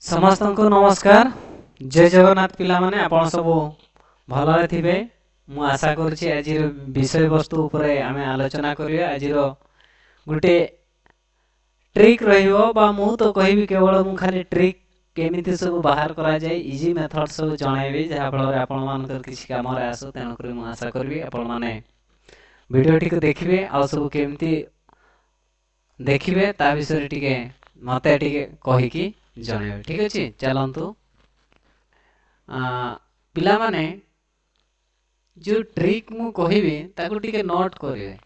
समस्त को नमस्कार। जय जगन्नाथ पिला माने आपण सब भलरे थिबे। मु आशा करछि आज विषय वस्तु उपरे आमे आलोचना करिया। आज गुटे ट्रिक रहिबो बा मु तो कहबी केवल मु खाली ट्रिक केमिति सब बाहर करा जाय इजी मेथड सब जणाइबी जहा फल आपण मानकर किछि काम रे आसो। तेन करी मु आशा करबी आपण माने वीडियो टिक देखिबे आ सब केमिति देखिबे ता विषय टिके मते टिके कहि की जणाइबे। ठीक अछि चलंतु पिला माने जो ट्रिक मु कहबी ताको टिके नोट करिवे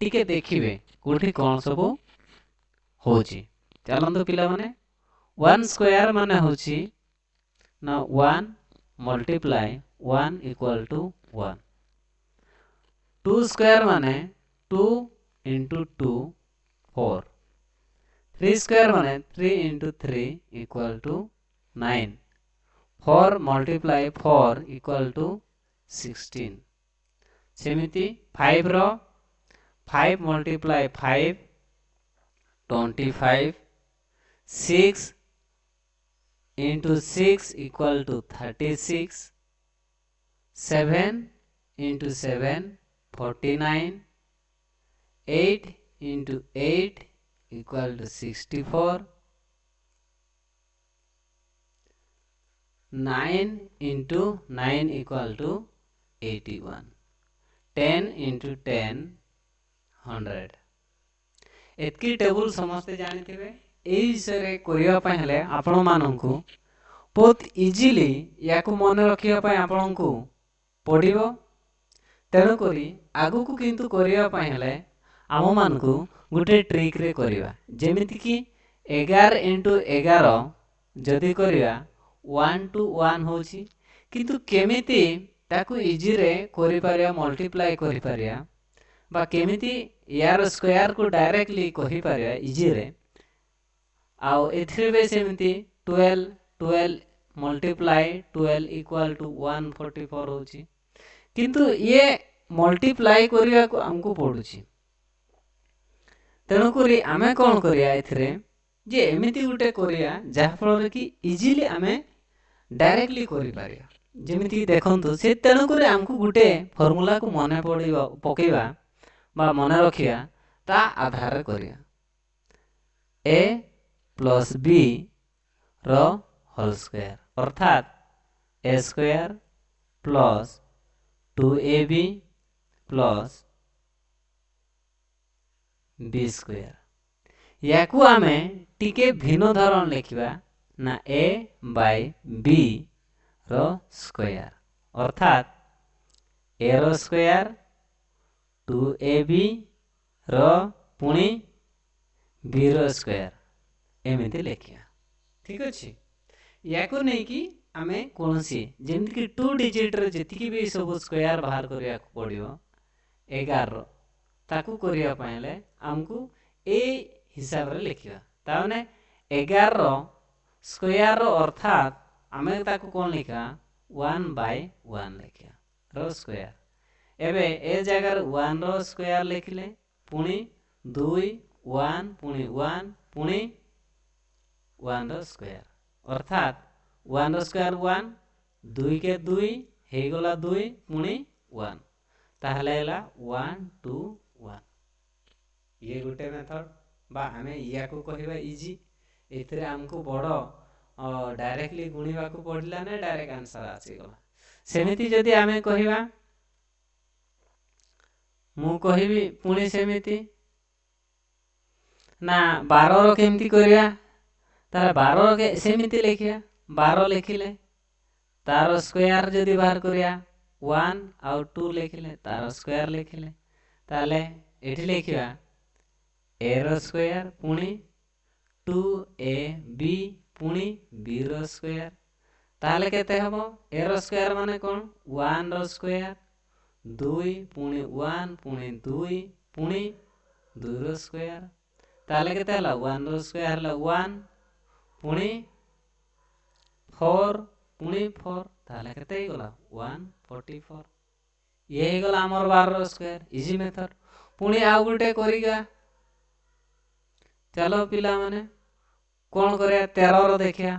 टिके देखिबे कोठी कोन सब होची। चलंतु पिला माने 1 स्क्वायर माने होची ना 1 मल्टीप्लाई 1 इक्वल टू 1। 2 स्क्वायर माने 2 into 2 4। 3 स्क्वायर माने 3 into 3 equal to 9। 4 multiply 4 equal to 16। सेमिति 5 रो 5 multiply 5 25। 6 into 6 equal to 36। 7 into 7 49। 8 into 8 equal to 64। 9 into 9 equal to 81। 10 into 10 100। एतकी table समस्ते जानी थिबे। एई विषय करिया पय हले आपण माननकु बहुत इजीली याकु मन रखिया पय आपनकु पडिबो। तेणु करी आगु को किंतु करिया पय हले आम मानकु गुटे ट्रिक रे करिवा जेमिति कि 11 into 11 जदि करिवा 1 to 1 होची किंतु केमिति ताकु इजी रे करि पारिया मल्टीप्लाई करि पारिया बा केमिति यार स्क्वायर को डायरेक्टली कहि पारिया इजी रे। आउ एथरे बे सेमिति 12 12 मल्टीप्लाई 12 इक्वल टू 144 होची किंतु ये मल्टीप्लाई करिया को हमकु पडुची। तेणु करी आमे कोन करिया एथरे जे एमिति गुटे करिया जहा फल कि इजीली आमे डायरेक्टली करि पारिया जेमिति देखंतु से। तेणु करी हमकु गुटे फार्मूला को मने पडिबा पकेबा बा मने रखिया ता आधार करिया a plus b रो होल स्क्वायर अर्थात a square plus 2ab plus b square. याकू आमे टिके भिन्न धरण लिखिबा ना a by b रो स्क्वायर अर्थात a रो स्क्वायर 2ab रो पुणी b रो स्क्वायर एमिति लिखिया। ठीक अछि याकू नै कि आमे कोनसी जेमिति कि 2 डिजिट रे जति भी सब स्क्वायर बाहर करिया पडियो 11 रो ताकू करिया पयले हमकु ए हिसाब रे लिखिया। ताने 11 रो स्क्वायर रो अर्थात आमे ताकू कोन लिखा 1 by 1 लिखिया रो स्क्वायर। एबे ए जगह 1 रो स्क्वायर लिखले पुणी 2 1 पुणी 1 पुणी 1 रो स्क्वायर अर्थात 1 रो स्क्वायर 1 2 के 2 हे गला 2 पुणी 1 ताहले हला 1 2 1। ये गुटे मेथड बा हमें या को कहिबा इजी। एथरे हमको बड़ो डायरेक्टली गुणीबा को पड़िला ने डायरेक्ट आंसर आसी गला। सेमिति जदी हमें कहिबा मु कहिबी पुणी सेमिति ना 12 रो केमति करिया तार 12 रो के सेमिति लिखिया 12 लिखिले तार स्क्वायर जदी बाहर करिया 1 और 2 लिखिले तार स्क्वायर लिखिले ताले एठी लिखिया a रो स्क्वायर पुणी 2ab पुणी b रो स्क्वायर ताले केते हबो a रो स्क्वायर माने कोन 1 रो स्क्वायर 2 पुणी 1 पुणी 2 पुणी 2 रो स्क्वायर ताले केते हला 1 रो स्क्वायर हला 1 पुणी 4 पुणी 4 ताले केते ही गला 144। ये ही गला हमर 12 रो स्क्वायर इजी मेथड। पुणी आ गुटे करिगा चलो पिला माने कोन करे 13 रो देखिया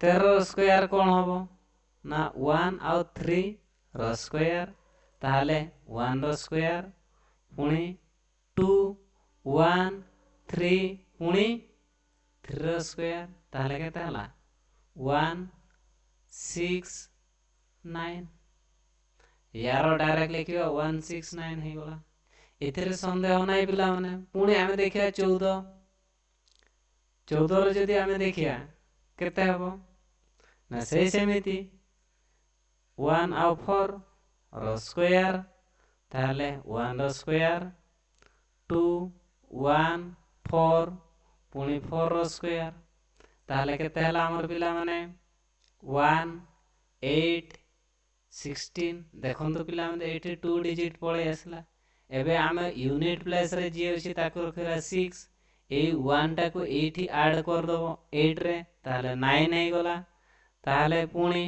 13 स्क्वायर कौन हम ना 1 आउ 3 रो स्क्वायर ताहले 1 रो स्क्वायर पुणी 2 1 3 पुणी 3 रो स्क्वायर ताहले केते हला 1 6 9 यार डायरेक्ट लिखियो 1 6 9 हे गला एथिरे संदेह नाही पिला माने पुणी आमे देखिया 14 14 रो जदी आमे देखिया केते हबो ना सेमिति 1 आउ 4 रो स्क्वायर ताहले 1 रो स्क्वायर 2 1 4 पुणी 4 रो स्क्वायर ताहले केते हला हमर पिला माने 1 8 16 देखन तो पिला माने 82 डिजिट पळे आसला एबे आमे यूनिट प्लेस रे जे अछि ताको रखिरा 6 ए 1 टा को एठी ऐड कर दबो 8 रे ताहले 9 हे गला ताहले पुणी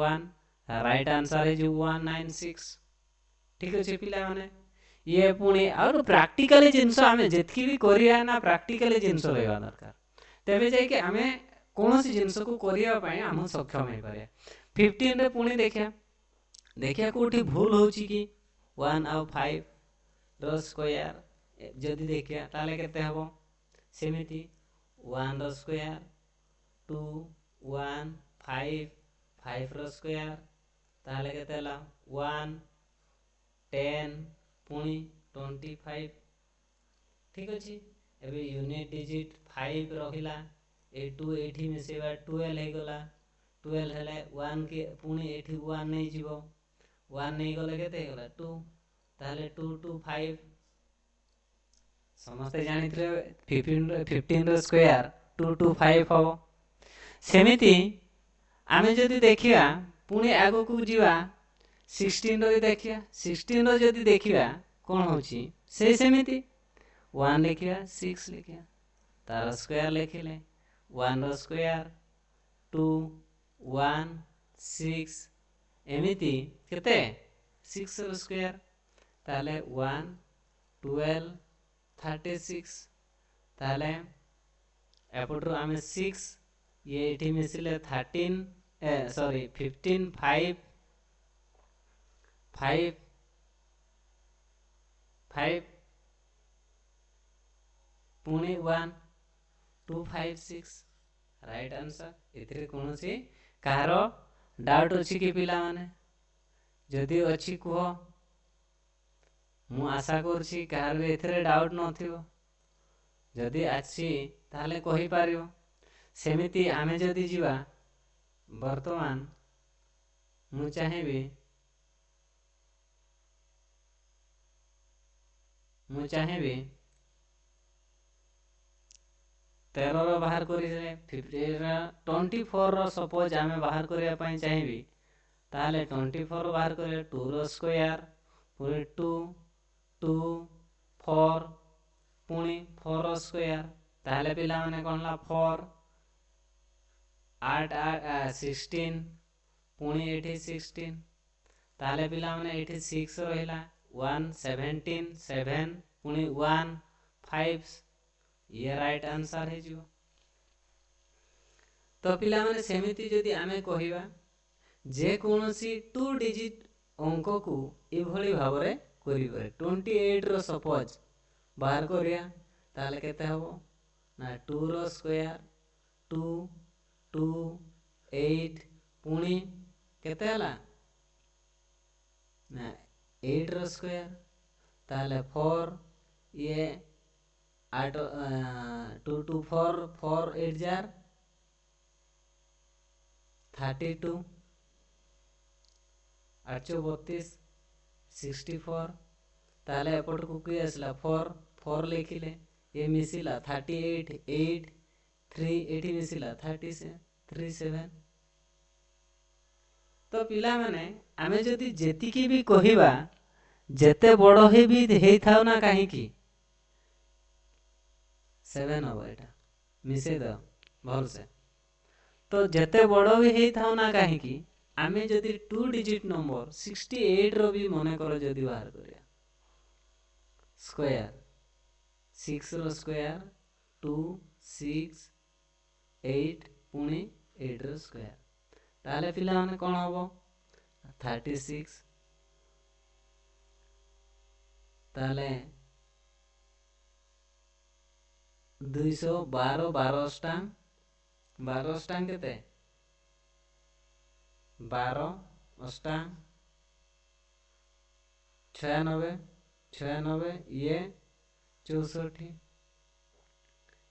1 राइट आंसर है जो 196 ठीक अछि पिला माने ये पुणी और प्रैक्टिकली जिंस आमे जेतकी भी करिया ना प्रैक्टिकली जिंस रहबा दरकार तबे जाय कि आमे कोनोसी जिंस को करिया पई हम सक्षम हे पारे 15 रे पुणी देखिया कोठी भूल होची कि 1 आउ 5 रो स्क्वायर जदी देखिया ताले केते हबो सेमिति 1 रो स्क्वायर 2 1 5 5 रो स्क्वायर ताले केते हला 1 10 पुणी 25 ठीक अछि एबे यूनिट डिजिट 5 रहिला ए 2 एठी मिसेबा 12 हे गला 12 हेले 1 के पुणी एठी 1 नै जीवो 1 नै गले केते हे गला 2 ताले 2 2 5 समस्त जानित्रे 15 रो स्क्वायर 2 2 5 हो सेमिति आमे जदी देखिया पुणी आगो को जीवा 16 रो देखिया 16 रो जदी देखिया कोन होची सेमिति 1 लिखिया 6 लिखिया तार स्क्वायर लिखिले 1 रो स्क्वायर 2 1 6 एमिति केते 6 रो स्क्वायर ताले 1 12 36 ताले एपटरो आमे 6 ये एठी मिसिले 13 सॉरी 15 5 5 5 पुणी 1 2 5 6 राइट आंसर एथिरे कोनोसी कारो डाउट अछि कि पिला माने जदी अछि कुहो मु आशा करछि कार एथिरे डाउट नथियो जदी अछि ताले कहि पारियो सेमिति आमे जदी जीवा वर्तमान मु चाहेबी 13 रो बाहर करि रे 24 रो सपोज आमे बाहर करिया पई चाहेबी ताले 24 बाहर करे 2 रो स्क्वायर पुणी 2 2 4 पुणी 4 रो स्क्वायर ताले पिला माने कोनला 4 8 16 पुणी एठी 16 ताले पिला माने एठी 6 रहिला 1 17 7 पुणी 1 5 ये राइट आंसर है जो तो पिला माने सेमिति जदी आमे कहिबा जे कोनोसी 2 डिजिट अंक को एभली भाबरे करिबे 28 रो सपोज बाहर करिया ताले केते हबो ना 2 रो स्क्वायर 2 2 8 पुणी केते हला ना 8 रो स्क्वायर ताले 4 ये 8 2 2 4 4 8 जार 32 832 64 ताले एपट को की आसला 4 4 लिखिले ये मिसिला 38 8 3 एठी मिसिला 37 तो पिला माने आमे जदी जेति की भी कहिबा जेते बड़ हे भी हेई थाउ ना काहे की 7 हो एटा मिसे द भल से तो जेते बड़ भी हेई थाउ ना काहे की आमे जदी 2 डिजिट नंबर 68 रो भी मने करो जदी बाहर करिया स्क्वायर 6 रो स्क्वायर 2 6 8 पुणी 8 ର ସ୍କୋୟାର। ତାହେଲେ ପିଲାମାନେ କ'ଣ ହବ 36। ତାହେଲେ 212 12 ଅଷ୍ଟାଙ୍ଗ କେତେ 12 ଅଷ୍ଟାଙ୍ଗ 96 96 ଇଏ 64।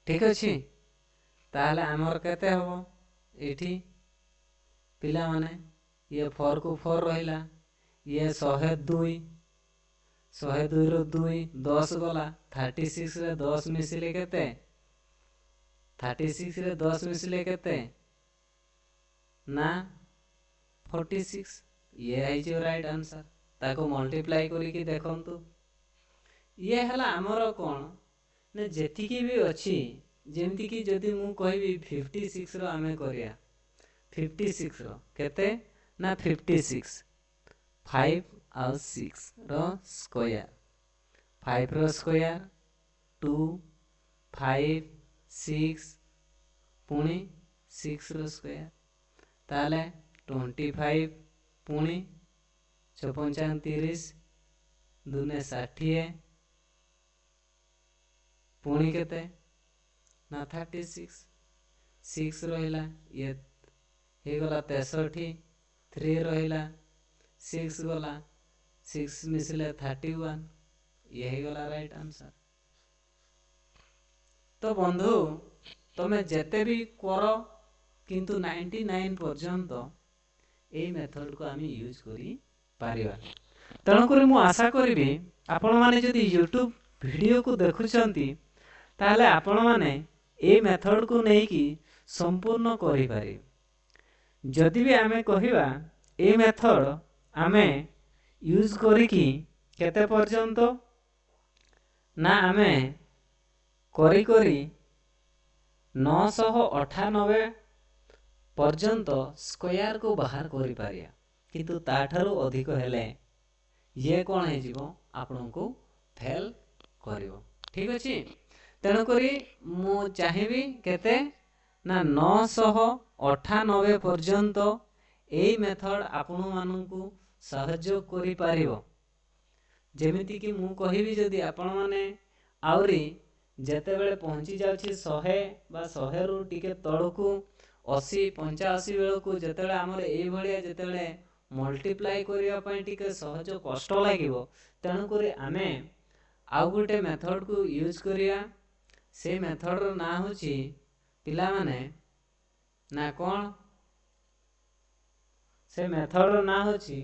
ଠିକ୍ ଅଛି। ତାହେଲେ ଆମର କେତେ ହବ ଏଠି ପିଲାମାନେ ଇଏ 4 କୁ 4 ରହିଲା, ଇଏ 102 102 ରୁ 2 10 ଗଲା। 36 ରେ 10 ମିଶିଲେ କେତେ 36 ରେ 10 ମିଶିଲେ କେତେ ନା 46। ଇଏ ହେଇଯିବ ରାଇଟ୍ ଆନ୍ସର। ତାକୁ ମଲ୍ଟିପ୍ଲାଏ କରିକି ଦେଖନ୍ତୁ। ଇଏ ହେଲା ଆମର କ'ଣ ନା ଯେତିକି ବି ଅଛି, ଯେମିତିକି ଯଦି ମୁଁ କହିବି 56 ର ଆମେ କରିବା 56 ର କେତେ ନା 56 5 ଆଉ 6 ର ସ୍କୋୟାର 5 ର ସ୍କୋୟାର 2 5 6 ପୁଣି 6 ର ସ୍କୋୟାର। ତାହେଲେ 25 ପୁଣି 55 30 ଦୁନେ 60 ପୁଣି କେତେ ନା 36 6 ରହିଲା, ଇଏ ହେଇଗଲା 63 3 ରହିଲା 6 ଗଲା 6 ମିଶିଲେ 31 ଇଏ ହେଇଗଲା ରାଇଟ୍ ଆନ୍ସର। ତ ବନ୍ଧୁ ତମେ ଯେତେ ବି କର କିନ୍ତୁ 99 ପର୍ଯ୍ୟନ୍ତ এই ମେଥଡ଼କୁ ଆମେ ୟୁଜ୍ କରିପାରିବା। ତେଣୁକରି ମୁଁ ଆଶା କରିବି ଆପଣମାନେ ଯଦି ୟୁଟ୍ୟୁବ୍ ଭିଡ଼ିଓକୁ ଦେଖୁଛନ୍ତି ତାହେଲେ ଆପଣମାନେ এই ମେଥଡ଼କୁ ନେଇକି ସମ୍ପୂର୍ଣ୍ଣ କରିପାରିବେ। ଯଦି ବି ଆମେ କହିବା এই ମେଥଡ଼ ଆମେ ୟୁଜ୍ କରିକି କେତେ ପର୍ଯ୍ୟନ୍ତ ନା ଆମେ କରି 998 ପର୍ଯ୍ୟନ୍ତ ସ୍କୋୟାରକୁ ବାହାର କରିପାରିବା, କିନ୍ତୁ ତାଠାରୁ ଅଧିକ ହେଲେ ଇଏ କ'ଣ ହେଇଯିବ ଆପଣଙ୍କୁ ଫେଲ୍ କରିବ। ଠିକ୍ ଅଛି। ତେଣୁକରି ମୁଁ ଚାହିଁବି କେତେ ନା 998 ପର୍ଯ୍ୟନ୍ତ ଏଇ ମେଥଡ଼ ଆପଣମାନଙ୍କୁ ସାହାଯ୍ୟ କରିପାରିବ। ଯେମିତିକି ମୁଁ କହିବି ଯଦି ଆପଣମାନେ ଆହୁରି ଯେତେବେଳେ ପହଞ୍ଚି ଯାଉଛି 100 ବା 100ରୁ ଟିକେ ତଳକୁ 80 85 ବେଳକୁ ଯେତେବେଳେ ଆମର ଏଇଭଳିଆ ଯେତେବେଳେ ମଲ୍ଟିପ୍ଲାଏ କରିବା ପାଇଁ ଟିକେ ସହଜ କଷ୍ଟ ଲାଗିବ, ତେଣୁକରି ଆମେ ଆଉ ଗୋଟେ ମେଥଡ଼କୁ ୟୁଜ୍ କରିବା। ସେଇ ମେଥଡ଼ର ନାଁ ହେଉଛି ପିଲାମାନେ ନା କ'ଣ, ସେ ମେଥଡ଼ର ନାଁ ହେଉଛି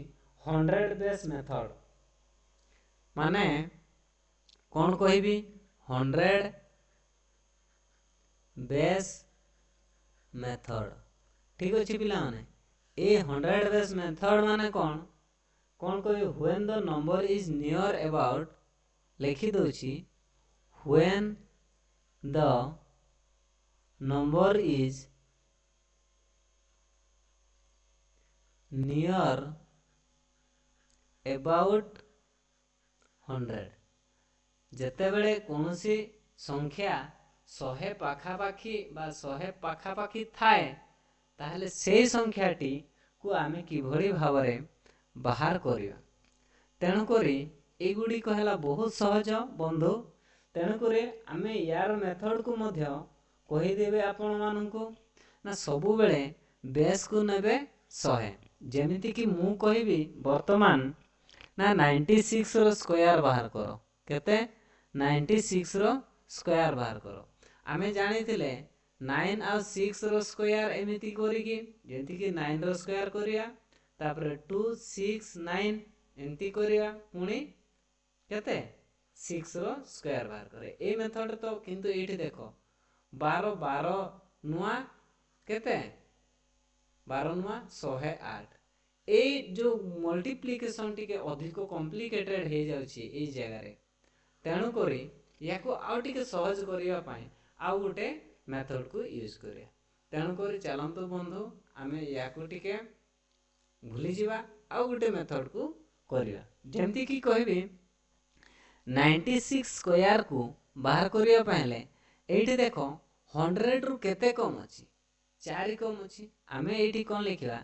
100 ବେସ୍ ମେଥଡ଼। ମାନେ କ'ଣ କହିବି 100 ବେସ୍ ମେଥଡ଼। ଠିକ୍ ଅଛି ପିଲାମାନେ, এই 100 ବେସ୍ ମେଥଡ଼ ମାନେ କ'ଣ କହିବି when the number is near about ଲେଖିଦେଉଛି when the number is near about 100। ଯେତେବେଳେ କୌଣସି ସଂଖ୍ୟା 100 ପାଖାପାଖି ବା 100 ପାଖାପାଖି ଥାଏ ତାହେଲେ ସେଇ ସଂଖ୍ୟାଟିକୁ ଆମେ କିଭଳି ଭାବରେ ବାହାର କରିବା। ତେଣୁକରି ଏଗୁଡ଼ିକ ହେଲା ବହୁତ ସହଜ ବନ୍ଧୁ। ତେଣୁକରି ଆମେ ୟାର ମେଥଡ଼କୁ ମଧ୍ୟ କହିଦେବେ ଆପଣମାନଙ୍କୁ ନା ସବୁବେଳେ ବେସ୍କୁ ନେବେ 100। ଯେମିତିକି ମୁଁ କହିବି ବର୍ତ୍ତମାନ ନା 96 ର ସ୍କୋୟାର ବାହାର କର। କେତେ 96 ର ସ୍କୋୟାର ବାହାର କର। ଆମେ ଜାଣିଥିଲେ 9 ଆଉ 6 ର ସ୍କୋୟାର ଏମିତି କରିକି ଯେମିତିକି 9 ର ସ୍କୋୟାର କରିବା, ତାପରେ 2 6 9 ଏମିତି କରିବା, ପୁଣି କେତେ 6 ର ସ୍କୋୟାର ବାହାର କରେ। এই ମେଥଡ଼ ତ କିନ୍ତୁ ଏଇଠି ଦେଖ 12 12 ନୂଆ କେତେ 12 ନୂଆ 108। এই ଯେଉଁ ମଲ୍ଟିପ୍ଲିକେସନ୍ ଟିକେ ଅଧିକ କମ୍ପ୍ଲିକେଟେଡ୍ ହେଇଯାଉଛି ଏଇ ଜାଗାରେ। ତେଣୁକରି ୟାକୁ ଆଉ ଟିକେ ସହଜ କରିବା ପାଇଁ ଆଉ ଗୋଟେ ମେଥଡ଼କୁ ୟୁଜ୍ କରିବା। ତେଣୁକରି ଚାଲନ୍ତୁ ବନ୍ଧୁ ଆମେ ୟାକୁ ଟିକେ ଭୁଲିଯିବା, ଆଉ ଗୋଟେ ମେଥଡ଼କୁ କରିବା। ଯେମିତିକି କହିବି 96 ସ୍କୋୟାରକୁ ବାହାର କରିବା ପାଇଁ ହେଲେ ଏଇଠି ଦେଖ 100ରୁ କେତେ କମ୍ ଅଛି 4 कम अच्छी आम ये कौन लिखा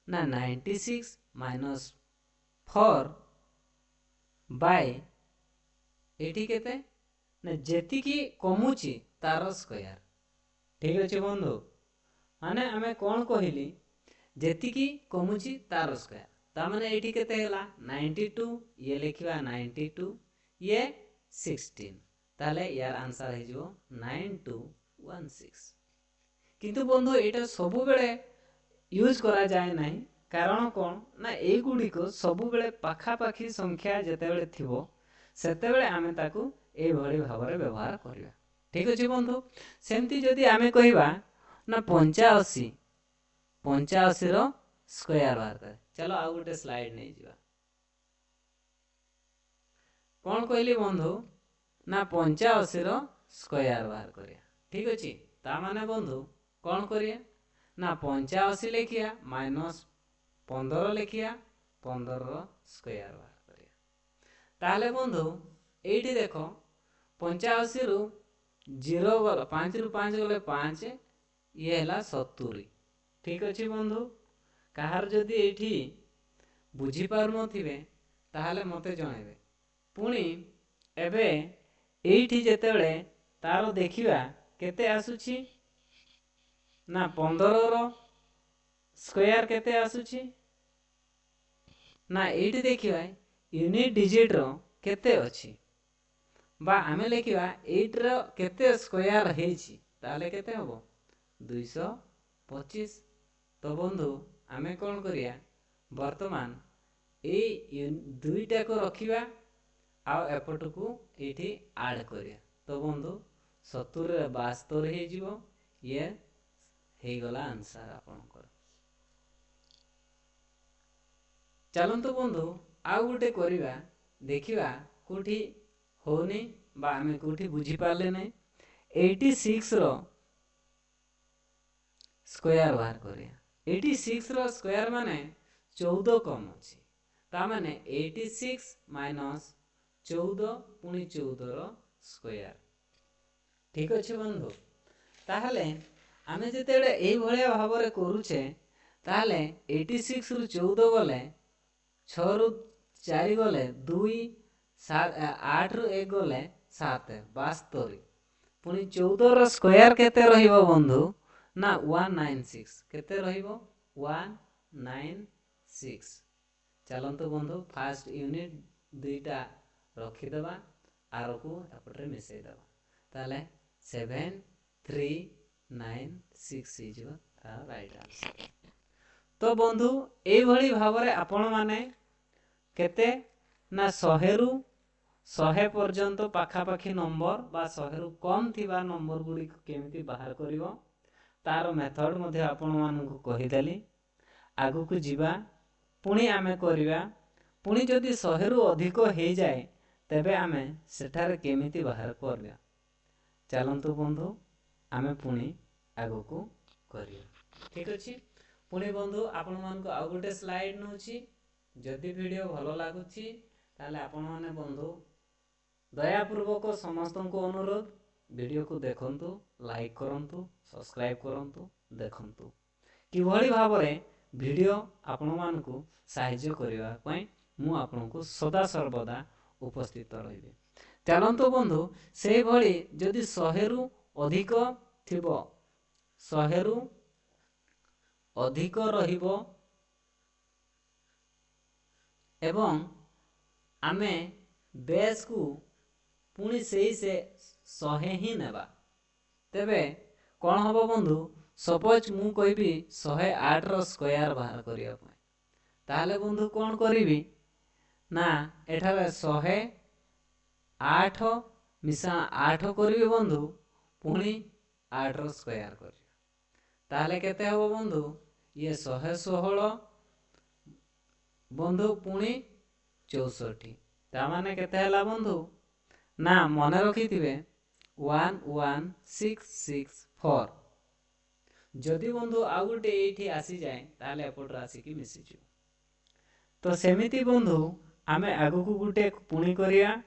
ना 96 माइनस 4 बाय ये केते ना जेति की कमुची तार स्क्वायर। ठीक अच्छे बंधु माने आम कौन कहली जेति की कमुची तार स्क्वायर ताने ये केते होला 92 ये लिखा 92 ये 16 ताले यार आंसर है 9216। किंतु बंधु ये सबु बेले यूज करा जाए नहीं कारण कौन ना एगुड़िक सबु बेले पाखापाखी संख्या जितेबले थिबो सेतेबेले आमे ताकू ए भली भाବରେ व्यवहार करिया। ठीक अछि बंधु सेमती जदि आमे कहिबा ना 85 85 रो स्क्वायर बाहर करे। चलो आ गुटे स्लाइड नै जिवा कौन कहली बंधु ना 85 रो स्क्वायर बाहर करिया। ठीक अछि ता माने बंधु कौन करिया ना 85 लिखिया माइनस 15 लिखिया 15 रो स्क्वायर बाहर करिया। ताले बंधु एठी देखो 85 रु 0 गल 5 रु 5 गले 5 ये हला 70। ठीक अछि बंधु कहार जदि एठी बुझी पार नथिबे ताहाले मते जणाइबे। पुणी एबे एठी जेतेबेले तारो देखिबा केते आसुछि ना 15 रो स्क्वायर केते आसुछि ना एठी देखिबा यूनिट डिजिट रो केते अछि बा आमे लिखिबा 8 रो केते स्क्वायर हेछि ताले केते हबो 225। तो बंधु आमे कोन करिया वर्तमान ए दुईटा को रखिबा आ एपट को एठी ऐड करिया। तो बंधु 70 रे 72 हे जिवो ये हे गला आंसर आपनकर। चलंतु बंधु आ गुटे करिबा देखिबा कोठी होनी बा आमे कोठी बुझी पाले नै 86 रो स्क्वायर बाहर करिया। 86 रो स्क्वायर माने 14 कम अछि ता माने 86 माइनस 14 पुनी 14 रो स्क्वायर। ठीक अछि बंधु ताहले आमे जेतेबेले एई भलिया भाबरे करूछे ताहले 86 रु 14 गले 6 रु 4 गले 2 8 रु 1 गले 7 72 पुनी 14 रो स्क्वायर केते रहिबो बंधु ना 196 केते रहिबो 196। चलंतु बंधु फास्ट यूनिट दुईटा रखी देबा आर को एपटे मिसई देबा ताले 7396 हिजो ता राइट आंसर। तो बंधु एई भली भाबरे आपण माने केते ना 100 रु 100 पर्यंत पाखापाखी नंबर बा 100 रु कम थिबा नंबर गुडी केमिति बाहर करिवो तार मेथड मध्ये आपण मानकु कहि देली। आगु को जीवा पुणी आमे करिवा पुणी जदि 100 रु अधिक हे जाए तबे आमे सेठारे केमिति बाहर करबा। चलंतु बंधु आमे पुणी आगु को करिया। ठीक अछि पुणी बंधु आपण मानकु आ गुटे स्लाइड नउछि जदि वीडियो भलो लागुछि ताले आपण माने बंधु दया पूर्वक समस्त को अनुरोध वीडियो को देखंतु लाइक करंतु सब्सक्राइब करंतु देखंतु कि भली भाबरे वीडियो आपण मानकु सहाय्य करिवा पई मु आपनकु सदा सर्वदा उपस्थित रहिबे। चलंतु बंधु से भली जदि 100 रु अधिक थिबो 100 रु अधिक रहिबो एवं आमे बेस को पुणी सेही से 100 ही नेबा तेबे कौन हबो बंधु सपोज मु कहबी 108 रो स्क्वायर बाहर करिया पई ताले बंधु कौन करिवि ना एठारे 108 मिसा 8 करिवि बंधु पुणी 8 रो स्क्वायर करिया ताले केते हबो बंधु ये 116 बंधु पुणी 64 ता माने केते हला बंधु ना मने रखिथिबे 11664 जदि बंधु आ गुटे एठी आसी जाए ताले एपट राशि की मिसी जो। तो सेमिति बंधु आमे आगु को गुटे पुणी करिया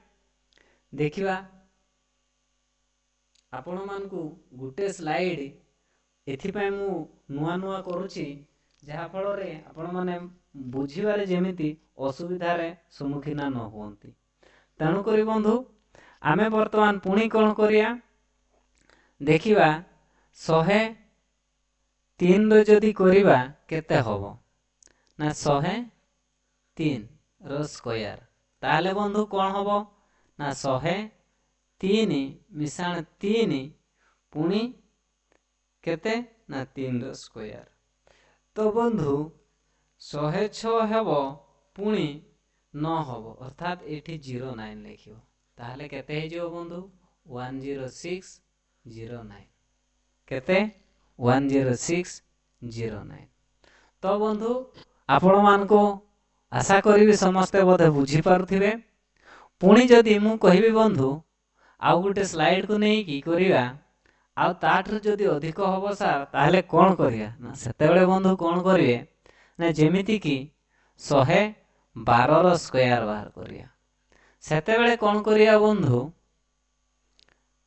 देखिबा आपण मान को गुटे स्लाइड एथिपाई मु नुआ नुआ करुछि जहा फଳରେ आपण माने बुझिबारे जेमिति असुविधारे सम्मुखीन न हुअन्ति। तेणु करी बंधु आमे वर्तमान पुणी कौन करिया देखिबा 103 रो जदि करिबा केते हबो ना 103 रो स्क्वायर ताले बंधु कौन हबो ना 103 मिसाण 3 पुणी केते ना 3 रो स्क्वायर। तो बंधु 106 हेबो पुणी 9 हेबो अर्थात एठी 09 लिखियो ताहले केते हे जो बंधु 10609 केते 10609। तो बंधु आपण मान को आशा करी समस्ते बोधे बुझी पारुथिबे। पुणी जदि मु कहिबी बंधु आउ गुटे स्लाइड को नहीं की करिया आउ ताठर जदि अधिक हबो सार ताहले कोन करिया ना सेतेबेले बंधु कोन करिवे ना जेमिति की 112 रो स्क्वायर बाहर करिया सेतेबेले कोन करिया बंधु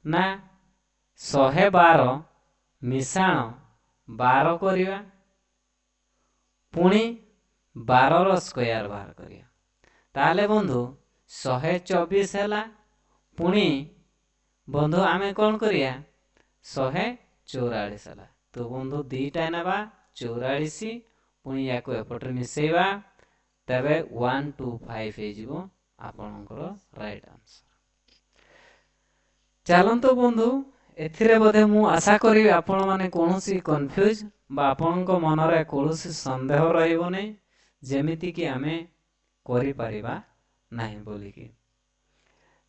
ना 112 मिसाण 12 करिया पुणी 12 रो स्क्वायर बाहर करिया ताले बंधु 124 हैला पुणी बंधु आमे कोन करिया 144 हैला। तो बंधु दीटा नेबा 44 पुणी याको एपटे मिसेइबा तबे 125 हे जिवो आपनकर राइट आंसर। चलंतो बंधु एथिरे बोधे मु आशा करी आपण माने कोनोसी कंफ्यूज बा आपनको मनरे कोनोसी संदेह रहइबो नै जेमिति कि आमे करि परिबा नाही बोली कि।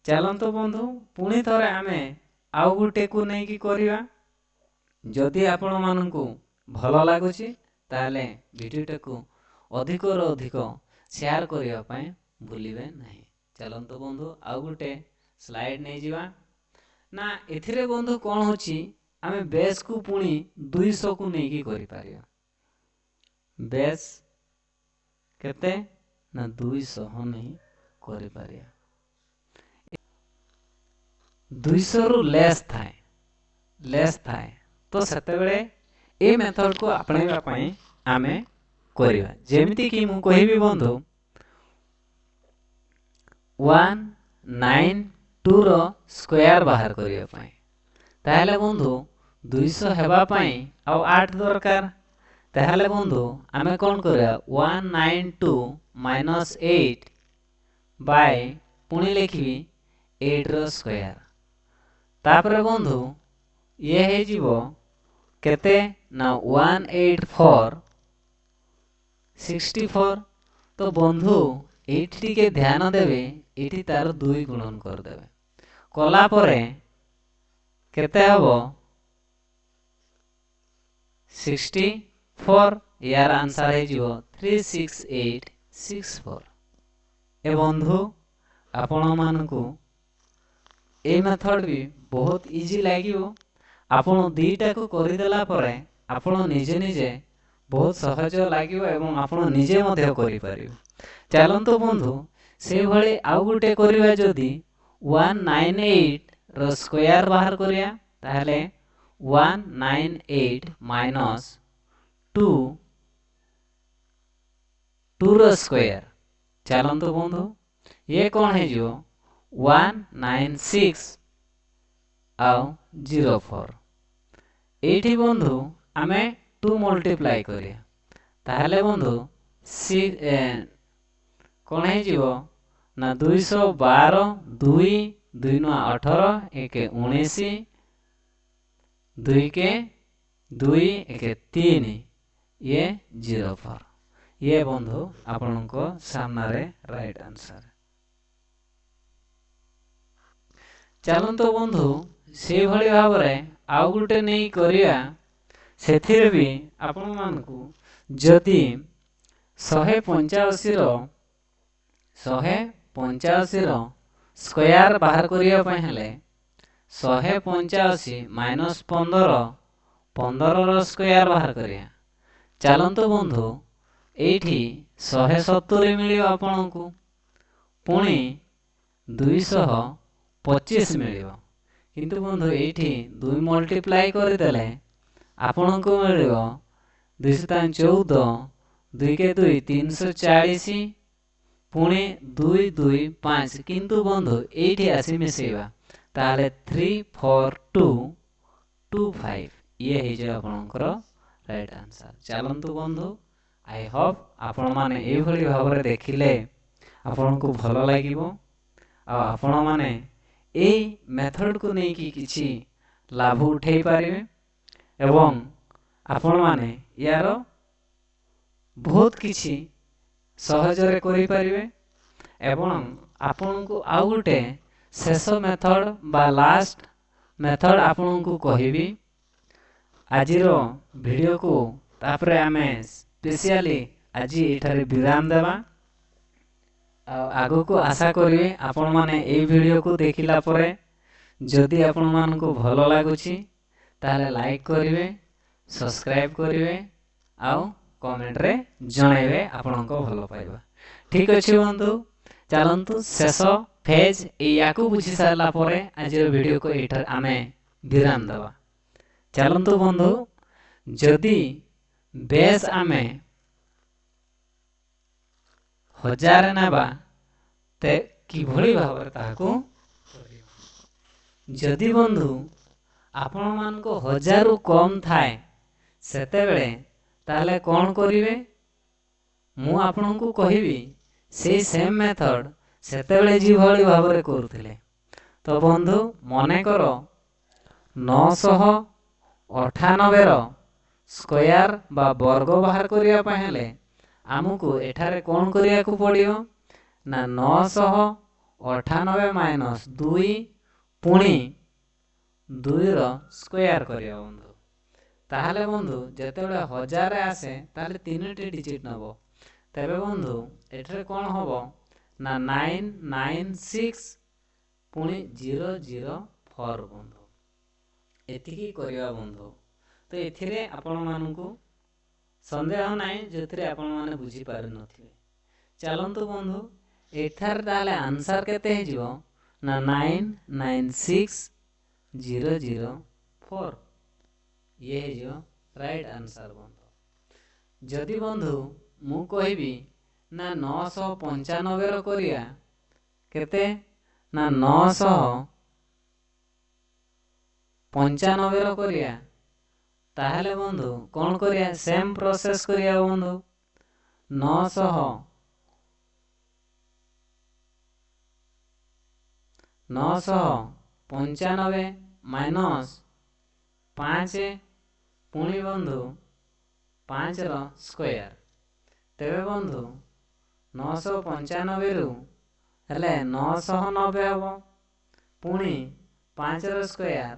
चलंतो बंधु पुणी थरे आमे आउ गुटे को नै कि करिवा जदि आपण माननकु भलो लागुची ताले वीडियो को अधिक रो अधिक शेयर करिया पय भूलिबे नाही। चलंतो बंधु आउ गुटे स्लाइड नै जिवा ना एथिरे बंधु कोन होची आमे बेस को पुणी 200 को नै कि करि पारिया बेस केते ना 200 नै करि पारिया 200 रु लेस थाए तो सेते बेले ए मेथड को अपनाइबा पई आमे करिवा जेमिति कि मु कहिबी बंधु 192 रो स्क्वायर बाहर करिया पई ताहले बंधु 200 हेबा पई आ 8 दरकार ताहले बंधु आमे कोन करिया 192 माइनस 8 बाय पुणी लिखिबी 8 रो स्क्वायर तापर बंधु ये हे जीवो केते ना 184 64। तो बंधु एठी के ध्यान देबे एठी तार 2 गुणन कर देबे कला परे केते हबो 64 यार आंसर हे जीवो 36864। ए बंधु आपण मानकू ए मेथड भी बहुत इजी लागियो आपण दीटा को करि देला परे आपण निजे निजे बहुत सहज लागियो एवं आपण निजे मध्ये करि पारियो। चलंतो बंधु से भले आउ गुटे करिवा जदी 198 रो स्क्वायर बाहर करिया ताहले 198 माइनस 2 रो स्क्वायर चलंतो बंधु ये कौन है जो 196 आउ 04 एठी बंधु आमे 2 मल्टीप्लाई करिया ताहले बंधु कौन है जीवो ना 212 2 2 नु 18 1 19 2 के 2 1 3 ये 04 ये बंधु आपनको सामने रे राइट आंसर। चलंतो बंधु से भली भाव रे आउ गुटे नै करिया सेथिरे भी आपण मानकू जदि 185 रो स्क्वायर बाहर करिया पय हेले 185 माइनस 15 रो स्क्वायर बाहर करिया चलंतो बंधु एठी 170 मिलियो आपनकू पुणी 225 मिलियो किंतु बंधु एठी 2 मल्टीप्लाई कर देले ଆପଣଙ୍କୁ ମିଳିବ 214 2 के 2 340 पुणी 2 2 5 किंतु बंधु एठी आसी मिसेबा ताले 3 4 2 2 5 ये हे जे आपनकर राइट आंसर। चलंतु बंधु आई होप आपण माने ए भली भाबरे देखिले आपनकु भलो लागिबो आ आपण माने ए मेथड को नै कि किछि लाभ उठै पारिबे एवं आपण माने यार बहुत किछि सहजरे करि पारिबे एवं आपनकु आउ गुटे शेष मेथड बा लास्ट मेथड आपनकु कहिबी आजिरो वीडियो को तापरे आमे स्पेशली आज एठारे विराम देबा आगो को आशा करिवे आपण माने ए वीडियो को देखिला परे जदि आपण मानकु भलो लागुछि ताले लाइक करिवे सब्सक्राइब करिवे आउ कमेंट रे जणाइबे आपनको भलो पाइबा। ठीक अछि बंधु चलंतु शेष फेज याकू बुझी सारला परे आज वीडियो को एठार आमे विराम देबा। चलंतु बंधु जदि बेस आमे 1000 नेबा ते किभଳି भाବରେ ताहाकू जदि बंधु आपण मानको 1000 रु कम थाए सेते बेले ताले कोन करिवे मु आपनकू कहिबी से सेम मेथड सेते बेले जी भଳି भाବରେ करूथिले। तो बंधु मने करो 998 रो स्क्वायर बा वर्ग बाहर करिया पहेले आमुको एठारे कोन करिया को पड़ियो ना 998 माइनस 2 पुणी 2 रो स्क्वायर करिया बंधु ताहले बंधु जेतेबेले 1000 आसे ताहले 3टी डिजिट नबो तबे बंधु एठारे कोन होबो ना 996 पुणी 004 बंधु एतिकी करिया बंधु। तो एथिरे आपण मानकू संदेह नाई जेथिरे आपण माने बुझी पारि नथिबे। चलंतु बंधु एथार ताले आंसर केते हे जिवो ना 996004 ये हे जिवो राइट आंसर बंधु। जदि बंधु मु कहिबी ना 995 रो करिया केते ना 995 रो करिया ताहले बंधु कौन करिया सेम प्रोसेस करिया बंधु 995 माइनस 5 पुणी बंधु 5 रो स्क्वायर तेबे बंधु 995 रु हेले 990 हबो पुणी 5 रो स्क्वायर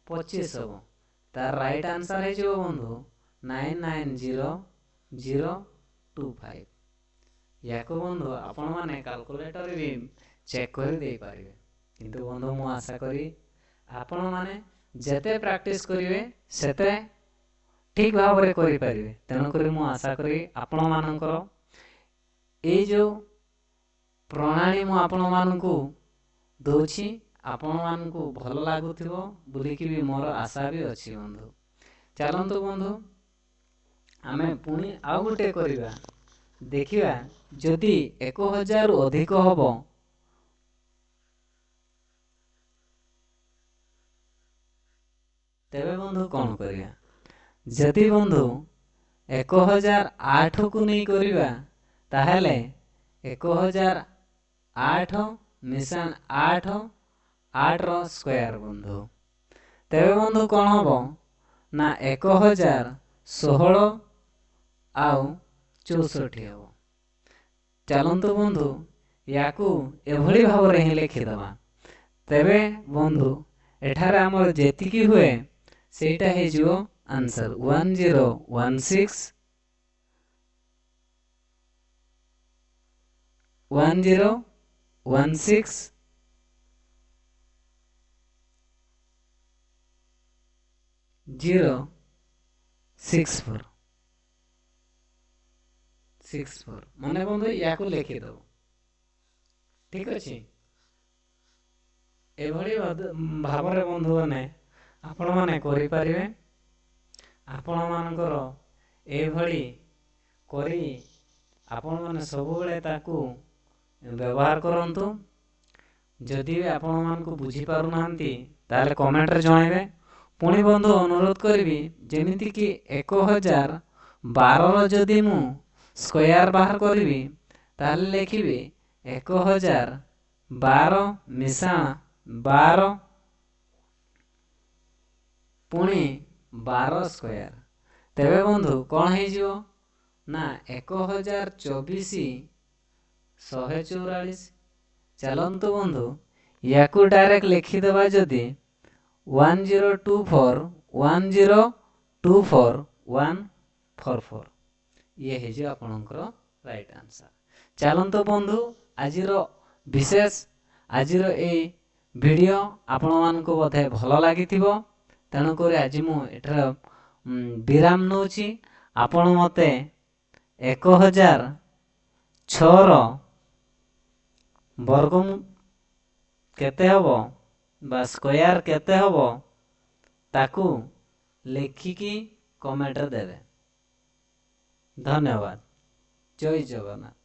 25 हबो तार राइट आंसर है जो बंधु 990025 याको बंधु आपण माने कैलकुलेटर भी चेक कर दे पारिबे किंतु बंधु मु आशा करी आपण माने जेते प्रैक्टिस करिवे सेते ठीक भाबरे करि पारिबे तेनो करी मु आशा करी आपण मानकर ए जो प्रणाली मु आपण मानकू दोछि आपण मानकू भल लागुथिबो बुली कि भी मोर आशा भी अछि बंधु। चलंतु बंधु आमे पुणी आ गुटे करिबा देखिबा जदि 1000 अधिक हबो तेबे बंधु कोन करिया जदि बंधु 1008 को नै करिबा ताहेले 1008 मिशन 8 8 रो स्क्वायर बंधु तेबे बंधु कोन हबो ना 1016 आउ 64 हबो। चलंतु बंधु याकू एभली भाबरे ही लिखि दबा तेबे बंधु एठारे हमर जेतिकी हुए सेटा हे जो आंसर 1016 064 माने बंधु याकू लिखि दो ठीक अछि। एभली भाबरे बंधु माने आपण माने करि पारिबे ଆପଣମାନଙ୍କର ଏଭଳି କରି ଆପଣମାନେ ସବୁବେଳେ ତାକୁ ବ୍ୟବହାର କରନ୍ତୁ। ଯଦି ବି ଆପଣମାନଙ୍କୁ ବୁଝିପାରୁନାହାନ୍ତି ତାହେଲେ କମେଣ୍ଟରେ ଜଣାଇବେ। ପୁଣି ବନ୍ଧୁ ଅନୁରୋଧ କରିବି, ଯେମିତିକି 1012ର ଯଦି ମୁଁ ସ୍କୋୟାର ବାହାର କରିବି ତାହେଲେ ଲେଖିବି 1012 ମିଶାଣ 12 ପୁଣି 12 ସ୍କୋୟାର। ତେବେ ବନ୍ଧୁ କ'ଣ ହେଇଯିବ ନା 1024 144। ଚାଲନ୍ତୁ ବନ୍ଧୁ ୟାକୁ ଡାଇରେକ୍ଟ ଲେଖିଦେବା, ଯଦି 1024 1024 144, ଇଏ ହେଇଯିବ ଆପଣଙ୍କର ରାଇଟ୍ ଆନ୍ସର। ଚାଲନ୍ତୁ ବନ୍ଧୁ ଆଜିର ଏଇ ଭିଡ଼ିଓ ଆପଣମାନଙ୍କୁ ବୋଧେ ଭଲ ଲାଗିଥିବ। ତେଣୁକରି ଆଜି ମୁଁ ଏଠାରେ ବିରାମ ନେଉଛି। ଆପଣ ମୋତେ 1006ର ବର୍ଗ କେତେ ହେବ ବା ସ୍କୋୟାର କେତେ ହେବ ତାକୁ ଲେଖିକି କମେଣ୍ଟରେ ଦେବେ। ଧନ୍ୟବାଦ। ଜୟ ଜଗନ୍ନାଥ।